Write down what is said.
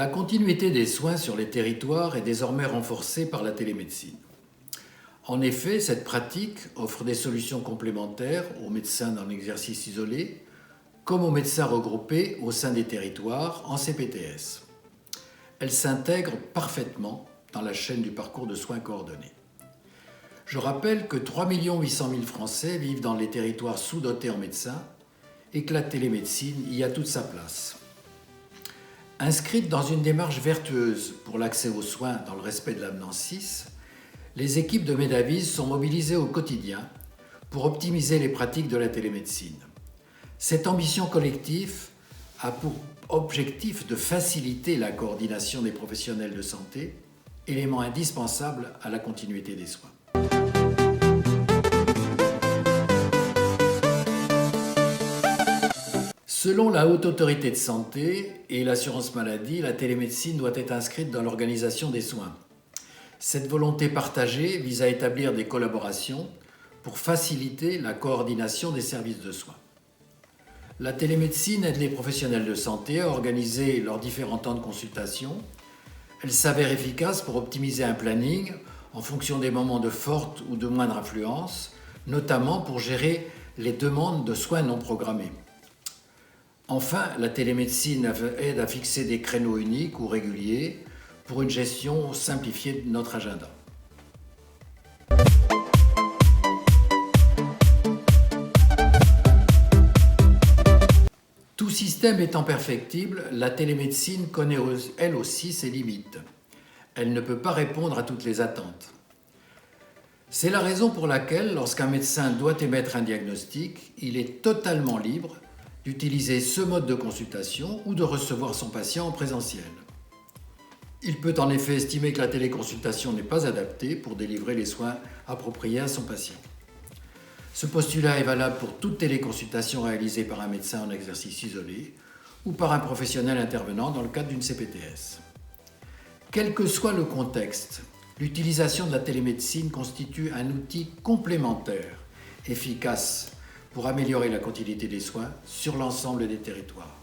La continuité des soins sur les territoires est désormais renforcée par la télémédecine. En effet, cette pratique offre des solutions complémentaires aux médecins dans l'exercice isolé, comme aux médecins regroupés au sein des territoires en CPTS. Elle s'intègre parfaitement dans la chaîne du parcours de soins coordonnés. Je rappelle que 3 800 000 Français vivent dans les territoires sous-dotés en médecins et que la télémédecine y a toute sa place. Inscrites dans une démarche vertueuse pour l'accès aux soins dans le respect de l'avenant 6, les équipes de Medavise sont mobilisées au quotidien pour optimiser les pratiques de la télémédecine. Cette ambition collective a pour objectif de faciliter la coordination des professionnels de santé, élément indispensable à la continuité des soins. Selon la Haute Autorité de Santé et l'assurance maladie, la télémédecine doit être inscrite dans l'organisation des soins. Cette volonté partagée vise à établir des collaborations pour faciliter la coordination des services de soins. La télémédecine aide les professionnels de santé à organiser leurs différents temps de consultation. Elle s'avère efficace pour optimiser un planning en fonction des moments de forte ou de moindre influence, notamment pour gérer les demandes de soins non programmés. Enfin, la télémédecine aide à fixer des créneaux uniques ou réguliers pour une gestion simplifiée de notre agenda. Tout système étant perfectible, la télémédecine connaît elle aussi ses limites. Elle ne peut pas répondre à toutes les attentes. C'est la raison pour laquelle, lorsqu'un médecin doit émettre un diagnostic, il est totalement libre d'utiliser ce mode de consultation ou de recevoir son patient en présentiel. Il peut en effet estimer que la téléconsultation n'est pas adaptée pour délivrer les soins appropriés à son patient. Ce postulat est valable pour toute téléconsultation réalisée par un médecin en exercice isolé ou par un professionnel intervenant dans le cadre d'une CPTS. Quel que soit le contexte, l'utilisation de la télémédecine constitue un outil complémentaire, efficace pour améliorer la continuité des soins sur l'ensemble des territoires.